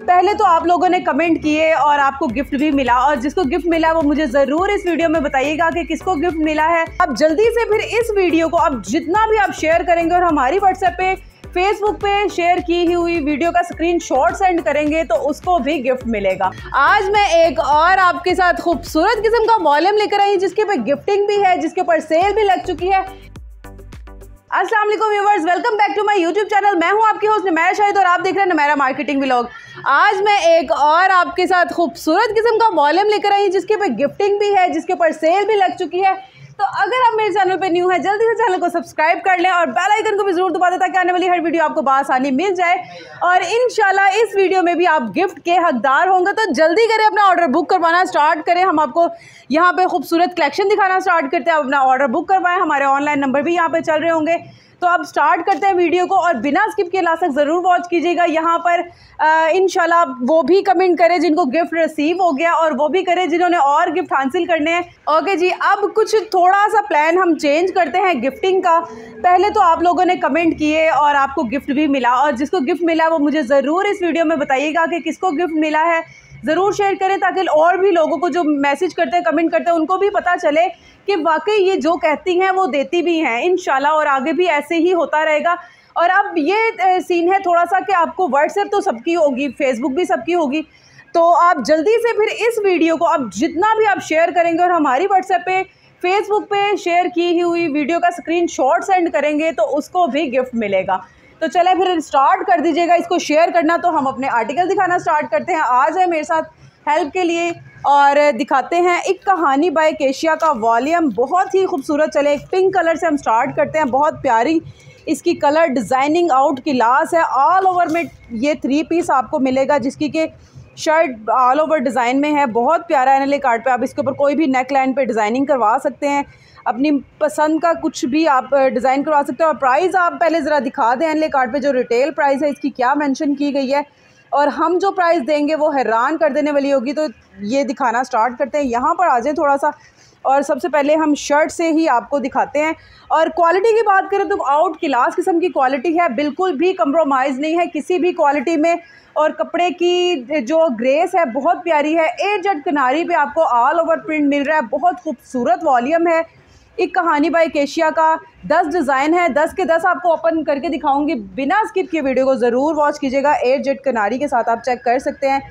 पहले तो आप लोगों ने कमेंट किए और आपको गिफ्ट भी मिला, और जिसको गिफ्ट मिला वो मुझे ज़रूर इस वीडियो में बताइएगा कि किसको गिफ्ट मिला है। अब जल्दी से फिर इस वीडियो को अब जितना भी आप शेयर करेंगे और हमारी व्हाट्सएप पे, फेसबुक पे शेयर की हुई वीडियो का स्क्रीनशॉट सेंड करेंगे तो उसको भी गिफ्ट मिलेगा। आज मैं एक और आपके साथ खूबसूरत किस्म का वॉल्यूम लेकर आई जिसके ऊपर गिफ्टिंग भी है, जिसके ऊपर सेल भी लग चुकी है। अस्सलाम वालेकुम viewers, welcome back to my YouTube channel. मैं हूं आपकी होस्ट नमैरा शाहिद और आप देख रहे हैं नमैरा मार्केटिंग व्लॉग। आज मैं एक और आपके साथ खूबसूरत किस्म का वॉल्यूम लेकर आई जिसके ऊपर गिफ्टिंग भी है, जिसके ऊपर सेल भी लग चुकी है। तो अगर आप मेरे चैनल पे न्यू है जल्दी से चैनल को सब्सक्राइब कर लें और बेल आइकन को भी जरूर दबा दें ताकि आने वाली हर वीडियो आपको बआसानी मिल जाए। और इंशाल्लाह इस वीडियो में भी आप गिफ्ट के हकदार होंगे। तो जल्दी करें, अपना ऑर्डर बुक करवाना स्टार्ट करें। हम आपको यहाँ पे खूबसूरत कलेक्शन दिखाना स्टार्ट करते हैं। अपना ऑर्डर बुक करवाएं, हमारे ऑनलाइन नंबर भी यहाँ पे चल रहे होंगे। तो अब स्टार्ट करते हैं वीडियो को और बिना स्किप के लास्ट तक ज़रूर वॉच कीजिएगा। यहाँ पर इंशाल्लाह वो भी कमेंट करें जिनको गिफ्ट रिसीव हो गया और वो भी करें जिन्होंने और गिफ्ट हासिल करने हैं। ओके जी, अब कुछ थोड़ा सा प्लान हम चेंज करते हैं गिफ्टिंग का। पहले तो आप लोगों ने कमेंट किए और आपको गिफ्ट भी मिला, और जिसको गिफ्ट मिला वो मुझे ज़रूर इस वीडियो में बताइएगा कि किसको गिफ्ट मिला है। ज़रूर शेयर करें ताकि और भी लोगों को जो मैसेज करते हैं, कमेंट करते हैं, उनको भी पता चले कि वाकई ये जो कहती हैं वो देती भी हैं इंशाल्लाह, और आगे भी ऐसे ही होता रहेगा। और अब ये सीन है थोड़ा सा कि आपको व्हाट्सएप तो सबकी होगी, फेसबुक भी सबकी होगी। तो आप जल्दी से फिर इस वीडियो को अब जितना भी आप शेयर करेंगे और हमारी व्हाट्सएप पे, फेसबुक पे शेयर की हुई वीडियो का स्क्रीनशॉट सेंड करेंगे तो उसको भी गिफ्ट मिलेगा। तो चलें फिर स्टार्ट कर दीजिएगा इसको शेयर करना। तो हम अपने आर्टिकल दिखाना स्टार्ट करते हैं। आज है मेरे साथ हेल्प के लिए और दिखाते हैं एक कहानी बाय केशिया का वॉल्यूम, बहुत ही खूबसूरत। चले एक पिंक कलर से हम स्टार्ट करते हैं। बहुत प्यारी इसकी कलर डिज़ाइनिंग आउट क्लास है। ऑल ओवर में ये 3 पीस आपको मिलेगा जिसकी कि शर्ट ऑल ओवर डिज़ाइन में है। बहुत प्यारा एनएलए कार्ड पे आप इसके ऊपर कोई भी नेक लाइन पे डिज़ाइनिंग करवा सकते हैं। अपनी पसंद का कुछ भी आप डिज़ाइन करवा सकते हो। और प्राइस आप पहले ज़रा दिखा दें एनएलए कार्ड पे जो रिटेल प्राइस है इसकी क्या मेंशन की गई है, और हम जो प्राइस देंगे वो हैरान कर देने वाली होगी। तो ये दिखाना स्टार्ट करते हैं। यहाँ पर आ जाए थोड़ा सा, और सबसे पहले हम शर्ट से ही आपको दिखाते हैं। और क्वालिटी की बात करें तो आउट क्लास किस्म की क्वालिटी है, बिल्कुल भी कंप्रोमाइज़ नहीं है किसी भी क्वालिटी में। और कपड़े की जो ग्रेस है बहुत प्यारी है। ए जट किनारी पे आपको ऑल ओवर प्रिंट मिल रहा है। बहुत खूबसूरत वॉल्यूम है। एक कहानी बाय केशिया का 10 डिज़ाइन है, 10 के 10 आपको ओपन करके दिखाऊंगी। बिना स्किप के वीडियो को ज़रूर वॉच कीजिएगा। 8 जेट किनारी के साथ आप चेक कर सकते हैं।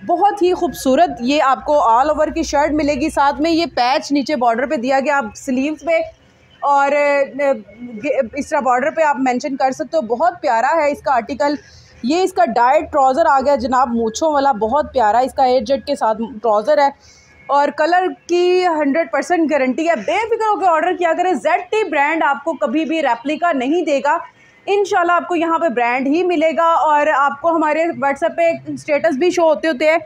बहुत ही खूबसूरत ये आपको ऑल ओवर की शर्ट मिलेगी। साथ में ये पैच नीचे बॉर्डर पे दिया गया, आप स्लीव्स पे और इस तरह बॉर्डर पे आप मेंशन कर सकते हो। बहुत प्यारा है इसका आर्टिकल। ये इसका डाइट ट्राउज़र आ गया जनाब, मूँछों वाला, बहुत प्यारा इसका 8 जेट के साथ ट्राउज़र है। और कलर की 100% गारंटी है। बेफिक्र होकर ऑर्डर किया करें। ZT ब्रांड आपको कभी भी रेप्लिका नहीं देगा। इंशाल्लाह आपको यहाँ पे ब्रांड ही मिलेगा। और आपको हमारे व्हाट्सएप पे स्टेटस भी शो होते हैं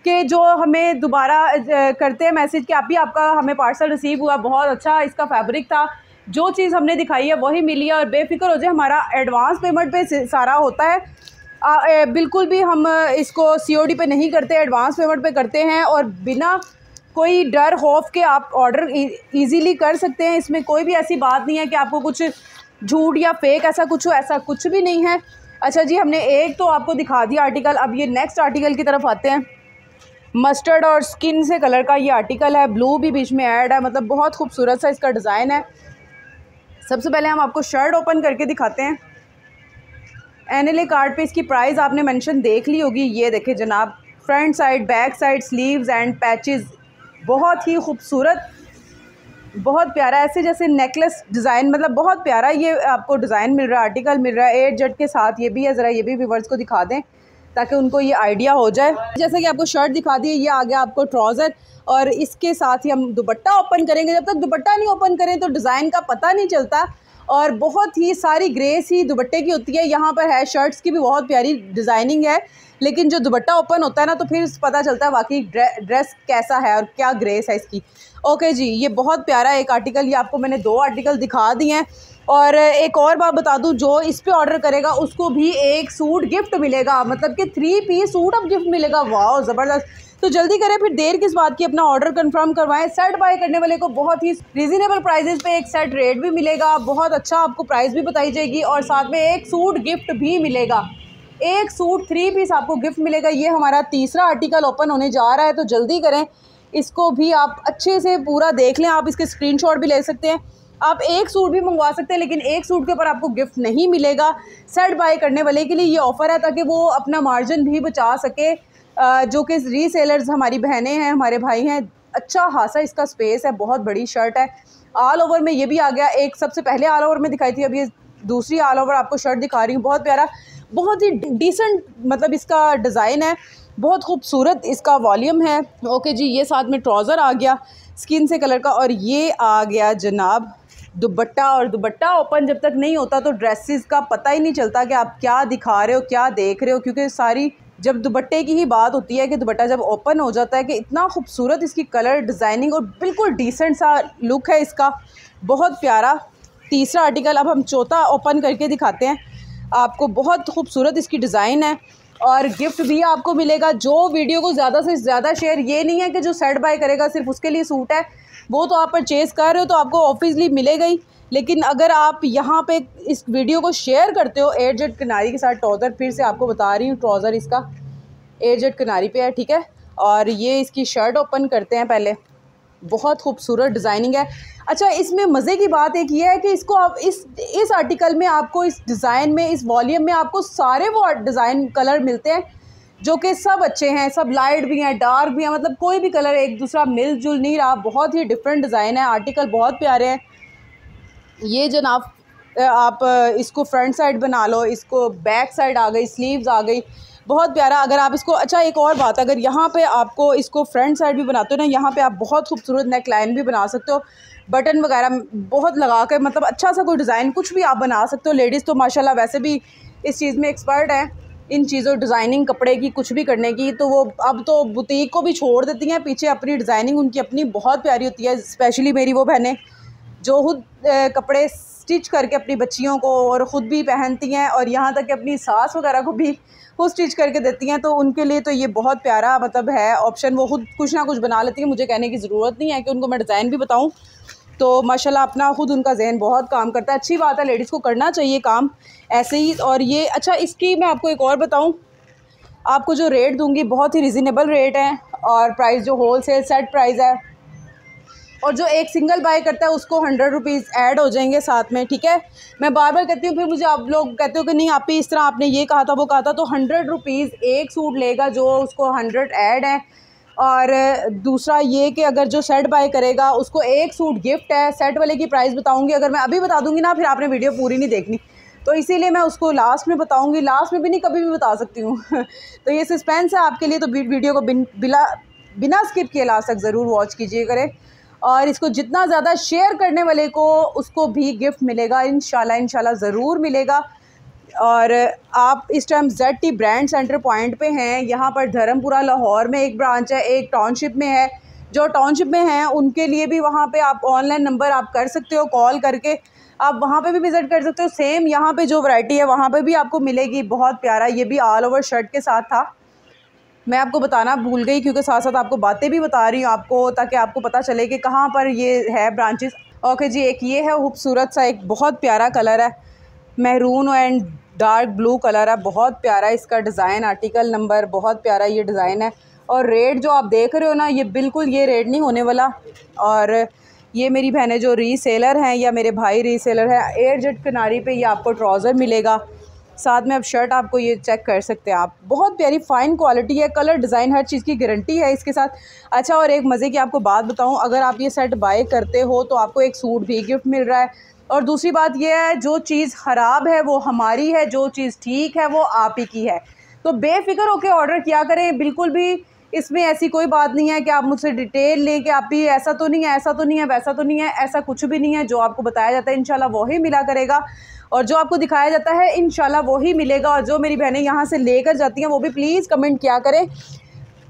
कि जो हमें दोबारा करते हैं मैसेज कि आपका हमें पार्सल रिसीव हुआ, बहुत अच्छा इसका फैब्रिक था, जो चीज़ हमने दिखाई है वही मिली है। और बेफिक्र हो जाए, हमारा एडवांस पेमेंट पे सारा होता है। बिल्कुल भी हम इसको COD पे नहीं करते, एडवांस पेमेंट पे करते हैं। और बिना कोई डर खौफ के आप ऑर्डर इजीली कर सकते हैं। इसमें कोई भी ऐसी बात नहीं है कि आपको कुछ झूठ या फेक ऐसा कुछ भी नहीं है। अच्छा जी, हमने एक तो आपको दिखा दिया आर्टिकल। अब ये नेक्स्ट आर्टिकल की तरफ आते हैं। मस्टर्ड और स्किन से कलर का ये आर्टिकल है, ब्लू भी बीच में ऐड है, मतलब बहुत खूबसूरत सा इसका डिज़ाइन है। सबसे पहले हम आपको शर्ट ओपन करके दिखाते हैं। एनएलए कार्ड पे इसकी प्राइस आपने मेंशन देख ली होगी। ये देखें जनाब, front side, back side, sleeves and patches, बहुत ही खूबसूरत, बहुत प्यारा, ऐसे जैसे नेकलेस डिज़ाइन, मतलब बहुत प्यारा ये आपको डिज़ाइन मिल रहा है, आर्टिकल मिल रहा है। 8 जेट के साथ ये भी है। ज़रा ये भी व्यूअर्स को दिखा दें ताकि उनको ये आइडिया हो जाए। जैसे कि आपको शर्ट दिखा दी, ये आ गया आपको ट्राउज़र, और इसके साथ ही हम दुपट्टा ओपन करेंगे। जब तक दुपट्टा नहीं ओपन करें तो डिज़ाइन का पता नहीं चलता। और बहुत ही सारी ग्रेस ही दुपट्टे की होती है। यहाँ पर है शर्ट्स की भी बहुत प्यारी डिज़ाइनिंग है, लेकिन जो दुपट्टा ओपन होता है ना तो फिर पता चलता है वाकई ड्रेस कैसा है और क्या ग्रेस है इसकी। ओके जी, ये बहुत प्यारा एक आर्टिकल, ये आपको मैंने 2 आर्टिकल दिखा दिए हैं। और एक और बात बता दूं, जो इस पे ऑर्डर करेगा उसको भी एक सूट गिफ्ट मिलेगा, मतलब कि 3 पीस सूट अब गिफ्ट मिलेगा। वाह ज़बरदस्त। तो जल्दी करें, फिर देर किस बात की, अपना ऑर्डर कंफर्म करवाएं। सेट बाय करने वाले को बहुत ही रीज़नेबल प्राइजेस पे एक सेट रेट भी मिलेगा, बहुत अच्छा आपको प्राइस भी बताई जाएगी, और साथ में एक सूट गिफ्ट भी मिलेगा। एक सूट 3 पीस आपको गिफ्ट मिलेगा। ये हमारा तीसरा आर्टिकल ओपन होने जा रहा है, तो जल्दी करें, इसको भी आप अच्छे से पूरा देख लें। आप इसके स्क्रीनशॉट भी ले सकते हैं, आप एक सूट भी मंगवा सकते हैं, लेकिन एक सूट के ऊपर आपको गिफ्ट नहीं मिलेगा। सेट बाय करने वाले के लिए ये ऑफ़र है ताकि वो अपना मार्जिन भी बचा सके। जो कि रीसेलर्स हमारी बहनें हैं, हमारे भाई हैं, अच्छा खासा इसका स्पेस है, बहुत बड़ी शर्ट है। ऑल ओवर में ये भी आ गया, एक सबसे पहले ऑल ओवर में दिखाई थी, अब ये दूसरी ऑल ओवर आपको शर्ट दिखा रही हूँ। बहुत प्यारा, बहुत ही डिसेंट मतलब इसका डिज़ाइन है, बहुत खूबसूरत इसका वॉल्यूम है। ओके जी, ये साथ में ट्राउज़र आ गया स्किन से कलर का, और ये आ गया जनाब दुपट्टा। और दुपट्टा ओपन जब तक नहीं होता तो ड्रेसेस का पता ही नहीं चलता कि आप क्या दिखा रहे हो, क्या देख रहे हो, क्योंकि सारी जब दुपट्टे की ही बात होती है कि दुपट्टा जब ओपन हो जाता है कि इतना खूबसूरत इसकी कलर डिज़ाइनिंग और बिल्कुल डिसेंट सा लुक है इसका, बहुत प्यारा। तीसरा आर्टिकल अब हम चौथा ओपन करके दिखाते हैं आपको। बहुत खूबसूरत इसकी डिज़ाइन है और गिफ्ट भी आपको मिलेगा। जो वीडियो को ज़्यादा से ज़्यादा शेयर, ये नहीं है कि जो सेट बाय करेगा सिर्फ उसके लिए सूट है, वो तो आप परचेज़ कर रहे हो तो आपको ऑब्वियसली मिलेगा ही, लेकिन अगर आप यहाँ पे इस वीडियो को शेयर करते हो एयर जेट किनारी के साथ ट्राउज़र, फिर से आपको बता रही हूँ ट्राउज़र इसका एयर जेट किनारी पे है, ठीक है। और ये इसकी शर्ट ओपन करते हैं पहले, बहुत खूबसूरत डिज़ाइनिंग है। अच्छा, इसमें मज़े की बात एक ये है कि इसको आप इस आर्टिकल में आपको इस डिज़ाइन में, इस वॉल्यूम में आपको सारे वो डिज़ाइन कलर मिलते हैं जो कि सब अच्छे हैं, सब लाइट भी हैं, डार्क भी हैं, मतलब कोई भी कलर एक दूसरा मिलजुल नहीं रहा। बहुत ही डिफरेंट डिज़ाइन है, आर्टिकल बहुत प्यारे हैं। ये जनाब आप इसको फ्रंट साइड बना लो, इसको बैक साइड आ गई, स्लीव्स आ गई, बहुत प्यारा। अगर आप इसको, अच्छा एक और बात, अगर यहाँ पे आपको इसको फ्रंट साइड भी बनाते हो ना, यहाँ पे आप बहुत खूबसूरत नेक लाइन भी बना सकते हो, बटन वगैरह बहुत लगा कर, मतलब अच्छा सा कोई डिज़ाइन कुछ भी आप बना सकते हो। लेडीज़ तो माशाल्लाह वैसे भी इस चीज़ में एक्सपर्ट हैं, इन चीज़ों डिज़ाइनिंग कपड़े की कुछ भी करने की, तो वो अब तो बुटीक को भी छोड़ देती हैं पीछे, अपनी डिज़ाइनिंग उनकी अपनी बहुत प्यारी होती है। स्पेशली मेरी वो बहनें जो खुद कपड़े स्टिच करके अपनी बच्चियों को और ख़ुद भी पहनती हैं, और यहाँ तक कि अपनी सास वगैरह को भी खुद स्टिच करके देती हैं, तो उनके लिए तो ये बहुत प्यारा मतलब है ऑप्शन। वो खुद कुछ ना कुछ बना लेती हैं, मुझे कहने की ज़रूरत नहीं है कि उनको मैं डिज़ाइन भी बताऊँ। तो माशाल्लाह अपना खुद उनका जहन बहुत काम करता है। अच्छी बात है, लेडीज़ को करना चाहिए काम ऐसे ही। और ये अच्छा, इसकी मैं आपको एक और बताऊँ, आपको जो रेट दूँगी बहुत ही रिजनेबल रेट है, और प्राइस जो होल सेल सेट प्राइस है, और जो एक सिंगल बाय करता है उसको 100 रुपीज़ ऐड हो जाएंगे साथ में, ठीक है। मैं बार बार कहती हूँ, फिर मुझे आप लोग कहते हो कि नहीं आप ही इस तरह आपने ये कहा था वो कहा था, तो 100 रुपीज़ एक सूट लेगा जो उसको 100 ऐड है। और दूसरा ये कि अगर जो सेट बाय करेगा उसको एक सूट गिफ्ट है। सेट वाले की प्राइस बताऊँगी, अगर मैं अभी बता दूँगी ना फिर आपने वीडियो पूरी नहीं देखनी, तो इसीलिए मैं उसको लास्ट में बताऊँगी, लास्ट में भी नहीं कभी भी बता सकती हूँ तो ये सस्पेंस है आपके लिए, तो वीडियो को बिना स्किप किए लास्ट तक ज़रूर वॉच कीजिए करें। और इसको जितना ज़्यादा शेयर करने वाले को उसको भी गिफ्ट मिलेगा, इंशाल्लाह ज़रूर मिलेगा। और आप इस time ZT brand centre point पे हैं, यहाँ पर धर्मपुरा लाहौर में एक ब्रांच है, एक टाउनशिप में है। जो टाउनशिप में हैं उनके लिए भी वहाँ पे आप ऑनलाइन नंबर आप कर सकते हो, कॉल करके आप वहाँ पे भी विज़िट कर सकते हो। सेम यहाँ पे जो वैरायटी है वहाँ पे भी आपको मिलेगी, बहुत प्यारा। ये भी ऑल ओवर शर्ट के साथ था, मैं आपको बताना भूल गई क्योंकि साथ साथ आपको बातें भी बता रही हूँ आपको, ताकि आपको पता चले कि कहाँ पर ये है ब्रांचेस। ओके जी, एक ये है खूबसूरत सा, एक बहुत प्यारा कलर है, maroon and dark blue colour है, बहुत प्यारा इसका डिज़ाइन, आर्टिकल नंबर बहुत प्यारा ये डिज़ाइन है। और रेट जो आप देख रहे हो ना, ये बिल्कुल ये रेट नहीं होने वाला। और ये मेरी बहनें जो रीसेलर हैं या मेरे भाई रीसेलर हैं, एयर जेट किनारी पे ये आपको ट्राउज़र मिलेगा, साथ में अब शर्ट आपको ये चेक कर सकते हैं आप, बहुत प्यारी फ़ाइन क्वालिटी है, कलर डिज़ाइन हर चीज़ की गारंटी है इसके साथ। अच्छा, और एक मज़े की आपको बात बताऊं, अगर आप ये सेट बाय करते हो तो आपको एक सूट भी गिफ्ट मिल रहा है। और दूसरी बात ये है, जो चीज़ ख़राब है वो हमारी है, जो चीज़ ठीक है वो आप ही की है। तो बेफिक्र होकर ऑर्डर किया करें, बिल्कुल भी इसमें ऐसी कोई बात नहीं है कि आप मुझसे डिटेल लें कि आप ही ऐसा तो नहीं है, ऐसा तो नहीं है, वैसा तो नहीं है, ऐसा कुछ भी नहीं है। जो आपको बताया जाता है इंशाल्लाह वही मिला करेगा, और जो आपको दिखाया जाता है इंशाल्लाह वही मिलेगा। और जो मेरी बहनें यहाँ से लेकर जाती हैं वो भी प्लीज़ कमेंट किया करें,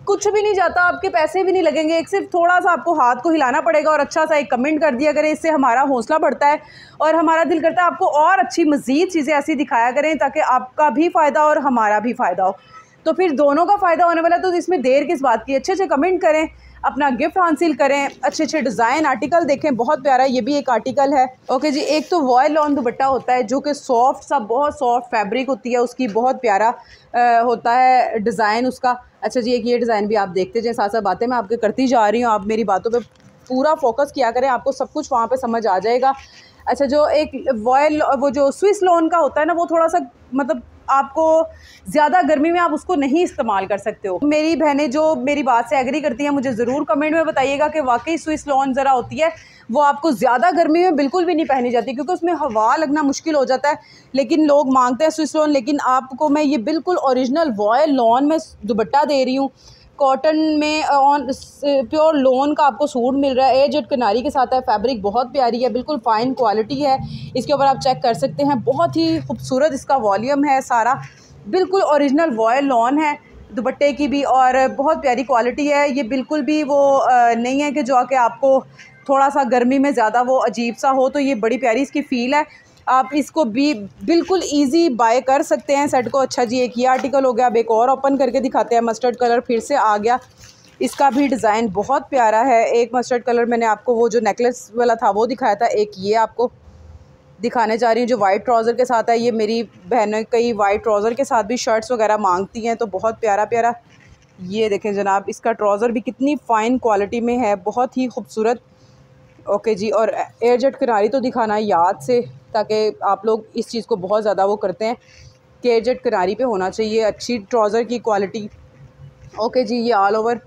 कुछ भी नहीं जाता, आपके पैसे भी नहीं लगेंगे, एक सिर्फ थोड़ा सा आपको हाथ को हिलाना पड़ेगा और अच्छा सा एक कमेंट कर दिया करें, इससे हमारा हौसला बढ़ता है और हमारा दिल करता है आपको और अच्छी मज़ीद चीज़ें ऐसी दिखाया करें ताकि आपका भी फ़ायदा और हमारा भी फ़ायदा हो, तो फिर दोनों का फ़ायदा होने वाला है। तो इसमें देर किस बात की, अच्छे अच्छे कमेंट करें। अपना गिफ्ट हासिल करें। अच्छे अच्छे डिज़ाइन आर्टिकल देखें, बहुत प्यारा ये भी एक आर्टिकल है। ओके जी, एक तो वॉयल लॉन दुपट्टा होता है जो कि सॉफ्ट सा, बहुत सॉफ्ट फैब्रिक होती है उसकी, बहुत प्यारा होता है डिज़ाइन उसका। अच्छा जी, एक ये डिज़ाइन भी आप देखते जाएँ, साथ साथ बातें मैं आपके करती जा रही हूँ, आप मेरी बातों पे पूरा फोकस किया करें, आपको सब कुछ वहाँ पे समझ आ जाएगा। अच्छा, जो एक वॉयल, वो जो स्विस लॉन का होता है ना, वो थोड़ा सा मतलब आपको ज़्यादा गर्मी में आप उसको नहीं इस्तेमाल कर सकते हो। मेरी बहनें जो मेरी बात से एग्री करती हैं मुझे ज़रूर कमेंट में बताइएगा कि वाकई स्विस लॉन ज़रा होती है वो आपको ज़्यादा गर्मी में बिल्कुल भी नहीं पहनी जाती, क्योंकि उसमें हवा लगना मुश्किल हो जाता है। लेकिन लोग मांगते हैं स्विस लॉन, लेकिन आपको मैं ये बिल्कुल ओरिजिनल वॉयल लॉन में दुपट्टा दे रही हूँ, कॉटन में ऑन प्योर लोन का आपको सूट मिल रहा है। एजेड किनारी के साथ है, फैब्रिक बहुत प्यारी है, बिल्कुल फ़ाइन क्वालिटी है। इसके ऊपर आप चेक कर सकते हैं, बहुत ही खूबसूरत इसका वॉल्यूम है सारा, बिल्कुल ओरिजिनल वॉयल लॉन है दुपट्टे की भी, और बहुत प्यारी क्वालिटी है। ये बिल्कुल भी वो नहीं है कि जो आके आपको थोड़ा सा गर्मी में ज़्यादा वो अजीब सा हो, तो ये बड़ी प्यारी इसकी फ़ील है। आप इसको भी बिल्कुल इजी बाय कर सकते हैं सेट को। अच्छा जी, एक ये आर्टिकल हो गया। अब एक और ओपन करके दिखाते हैं। मस्टर्ड कलर फिर से आ गया, इसका भी डिज़ाइन बहुत प्यारा है। एक मस्टर्ड कलर मैंने आपको वो जो नेकलेस वाला था वो दिखाया था, एक ये आपको दिखाने जा रही हूँ जो वाइट ट्राउज़र के साथ है। ये मेरी बहनें कई वाइट ट्राउज़र के साथ भी शर्ट्स वगैरह मांगती हैं, तो बहुत प्यारा प्यारा ये देखें जनाब, इसका ट्राउज़र भी कितनी फ़ाइन क्वालिटी में है, बहुत ही खूबसूरत। ओके जी, और एयरजेट किनारी तो दिखाना याद से, ताकि आप लोग इस चीज़ को बहुत ज़्यादा वो करते हैं कि एयरजेट किनारी पे होना चाहिए अच्छी ट्राउज़र की क्वालिटी। ओके जी, ये ऑल ओवर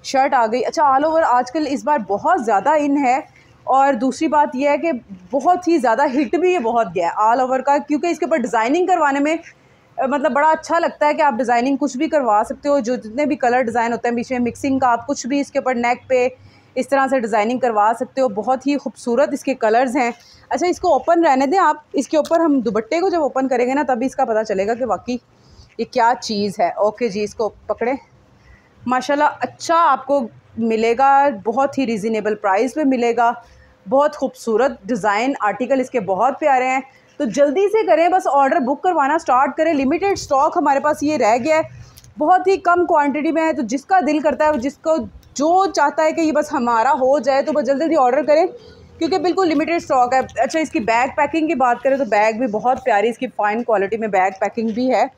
शर्ट आ गई। अच्छा, ऑल ओवर आजकल इस बार बहुत ज़्यादा इन है, और दूसरी बात यह है कि बहुत ही ज़्यादा हिट भी ये बहुत गया है ऑल ओवर का, क्योंकि इसके ऊपर डिज़ाइनिंग करवाने में मतलब बड़ा अच्छा लगता है कि आप डिज़ाइनिंग कुछ भी करवा सकते हो। जो जितने भी कलर डिज़ाइन होते हैं बीच में मिक्सिंग का, आप कुछ भी इसके ऊपर नेक पे इस तरह से डिज़ाइनिंग करवा सकते हो। बहुत ही खूबसूरत इसके कलर्स हैं। अच्छा, इसको ओपन रहने दें आप, इसके ऊपर हम दुपट्टे को जब ओपन करेंगे ना तभी इसका पता चलेगा कि वाकई ये क्या चीज़ है। ओके जी, इसको पकड़े, माशाल्लाह अच्छा आपको मिलेगा, बहुत ही रिजनेबल प्राइस पे मिलेगा। बहुत खूबसूरत डिज़ाइन आर्टिकल इसके बहुत प्यारे हैं, तो जल्दी से करें, बस ऑर्डर बुक करवाना स्टार्ट करें। लिमिटेड स्टॉक हमारे पास ये रह गया है, बहुत ही कम क्वांटिटी में है, तो जिसका दिल करता है, जिसको जो चाहता है कि ये बस हमारा हो जाए, तो बस जल्दी जल्दी ऑर्डर करें, क्योंकि बिल्कुल लिमिटेड स्टॉक है। अच्छा, इसकी बैग पैकिंग की बात करें तो बैग भी बहुत प्यारी, इसकी फ़ाइन क्वालिटी में बैग पैकिंग भी है,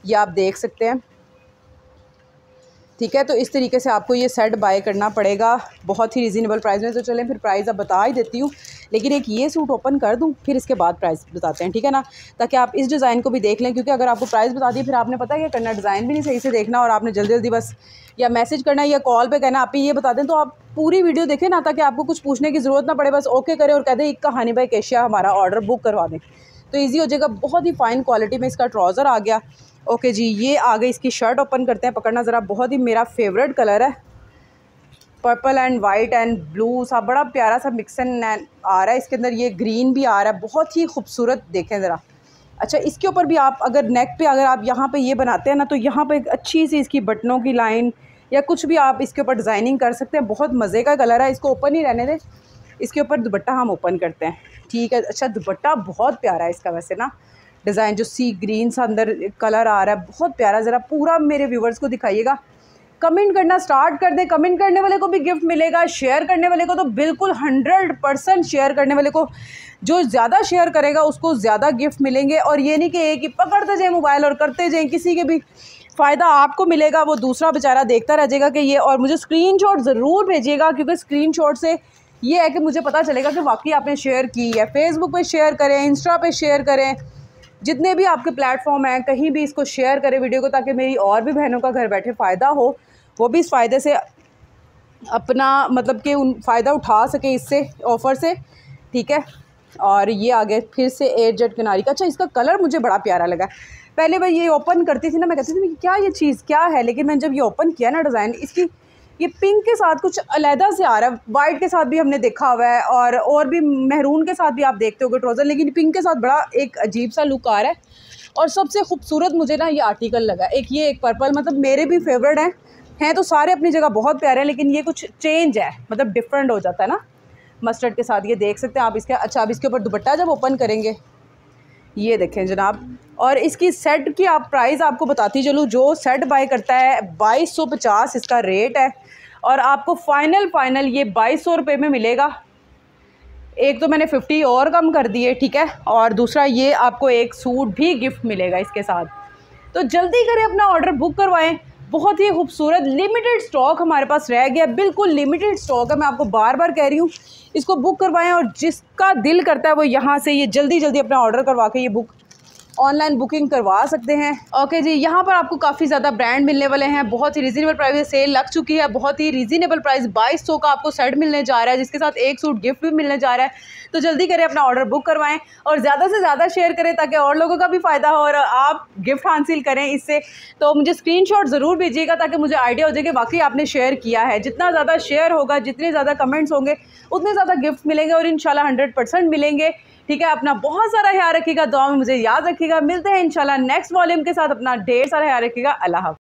ये आप देख सकते हैं। ठीक है, तो इस तरीके से आपको ये सेट बाय करना पड़ेगा बहुत ही रीज़नेबल प्राइस में। तो चलें फिर प्राइस अब बता ही देती हूँ, लेकिन एक ये सूट ओपन कर दूँ फिर इसके बाद प्राइस बताते हैं, ठीक है ना, ताकि आप इस डिज़ाइन को भी देख लें। क्योंकि अगर आपको प्राइस बता दी फिर आपने पता है क्या करना, डिज़ाइन भी नहीं सही से देखना, और आपने जल्दी जल्दी बस या मैसेज करना या कॉल पर कहना आप ही ये बता दें, तो आप पूरी वीडियो देखें ना, ताकि आपको कुछ पूछने की ज़रूरत ना पड़े, बस ओके करें और कह दें एक कहानी बाई केशिया हमारा ऑर्डर बुक करवा दें, तो ईजी हो जाएगा। बहुत ही फ़ाइन क्वालिटी में इसका ट्राउज़र आ गया। ओके जी, ये आ गई इसकी शर्ट, ओपन करते हैं, पकड़ना ज़रा, बहुत ही मेरा फेवरेट कलर है, purple and white and blue सा, बड़ा प्यारा सा मिक्स एंड आ रहा है इसके अंदर, ये ग्रीन भी आ रहा है, बहुत ही खूबसूरत, देखें ज़रा। अच्छा, इसके ऊपर भी आप अगर नेक पे अगर आप यहाँ पे ये बनाते हैं ना, तो यहाँ पे एक अच्छी सी इसकी बटनों की लाइन या कुछ भी आप इसके ऊपर डिज़ाइनिंग कर सकते हैं, बहुत मज़े का कलर है। इसको ओपन ही रहने दें, इसके ऊपर दुपट्टा हम ओपन करते हैं, ठीक है। अच्छा, दुपट्टा बहुत प्यारा है इसका वैसे ना, डिज़ाइन जो सी ग्रीन सा अंदर कलर आ रहा है, बहुत प्यारा। ज़रा पूरा मेरे व्यूवर्स को दिखाइएगा, कमेंट करना स्टार्ट कर दे। कमेंट करने वाले को भी गिफ्ट मिलेगा, शेयर करने वाले को तो बिल्कुल 100% शेयर करने वाले को, जो ज़्यादा शेयर करेगा उसको ज़्यादा गिफ्ट मिलेंगे। और ये नहीं कि एक ही पकड़ते जाए मोबाइल और करते जाए, किसी के भी फ़ायदा आपको मिलेगा, वो दूसरा बेचारा देखता रह जाएगा कि ये। और मुझे स्क्रीनशॉट ज़रूर भेजिएगा, क्योंकि स्क्रीनशॉट से ये है कि मुझे पता चलेगा कि वाकई आपने शेयर की है। फेसबुक पे शेयर करें, इंस्टा पे शेयर करें, जितने भी आपके प्लेटफॉर्म हैं कहीं भी इसको शेयर करें वीडियो को, ताकि मेरी और भी बहनों का घर बैठे फ़ायदा हो, वो भी इस फ़ायदे से अपना मतलब कि उन फ़ायदा उठा सके इससे ऑफ़र से, ठीक है। और ये आगे फिर से एयरजेट किनारी का। अच्छा, इसका कलर मुझे बड़ा प्यारा लगा। पहले मैं ये ओपन करती थी ना, मैं कहती थी क्या ये चीज़ क्या है, लेकिन मैंने जब ये ओपन किया ना डिज़ाइन, इसकी ये पिंक के साथ कुछ अलहदा से आ रहा है, वाइट के साथ भी हमने देखा हुआ है और भी मेहरून के साथ भी आप देखते होगे ट्राउज़र, लेकिन पिंक के साथ बड़ा एक अजीब सा लुक आ रहा है। और सबसे खूबसूरत मुझे ना ये आर्टिकल लगा, एक ये एक पर्पल, मतलब मेरे भी फेवरेट हैं तो सारे अपनी जगह बहुत प्यारे हैं, लेकिन ये कुछ चेंज है, मतलब डिफरेंट हो जाता है ना मस्टर्ड के साथ, ये देख सकते हैं आप इसके। अच्छा, अब इसके ऊपर दुपट्टा जब ओपन करेंगे, ये देखें जनाब, और इसकी सेट की आप प्राइस आपको बताती चलूँ, जो सेट बाय करता है 2250 इसका रेट है। और आपको फाइनल ये 2200 रुपये में मिलेगा। एक तो मैंने 50 और कम कर दिए, ठीक है, और दूसरा ये आपको एक सूट भी गिफ्ट मिलेगा इसके साथ। तो जल्दी करें, अपना ऑर्डर बुक करवाएं। बहुत ही खूबसूरत लिमिटेड स्टॉक हमारे पास रह गया, बिल्कुल लिमिटेड स्टॉक है, मैं आपको बार बार कह रही हूँ। इसको बुक करवाएं और जिसका दिल करता है वो यहाँ से ये जल्दी अपना ऑर्डर करवा के ये बुक ऑनलाइन बुकिंग करवा सकते हैं। ओके जी, यहाँ पर आपको काफ़ी ज़्यादा ब्रांड मिलने वाले हैं, बहुत ही रीज़नेबल प्राइस, सेल लग चुकी है, बहुत ही रीज़नेबल प्राइस 2200 का आपको सेट मिलने जा रहा है, जिसके साथ एक सूट गिफ्ट भी मिलने जा रहा है। तो जल्दी करें, अपना ऑर्डर बुक करवाएं और ज़्यादा से ज़्यादा शेयर करें ताकि और लोगों का भी फ़ायदा हो और आप गिफ्ट हासिल करें इससे। तो मुझे स्क्रीनशॉट ज़रूर भेजिएगा ताकि मुझे आइडिया हो जाए कि वाकई आपने शेयर किया है। जितना ज़्यादा शेयर होगा, जितने ज़्यादा कमेंट्स होंगे, उतने ज़्यादा गिफ्ट मिलेंगे और इंशाल्लाह 100% मिलेंगे। ठीक है, अपना बहुत सारा ख्याल रखिएगा, दुआ में मुझे याद रखिएगा। मिलते हैं इंशाल्लाह नेक्स्ट वॉल्यूम के साथ, अपना ढेर सारा ख्याल रखिएगा। अल्लाह हाफ़िज़।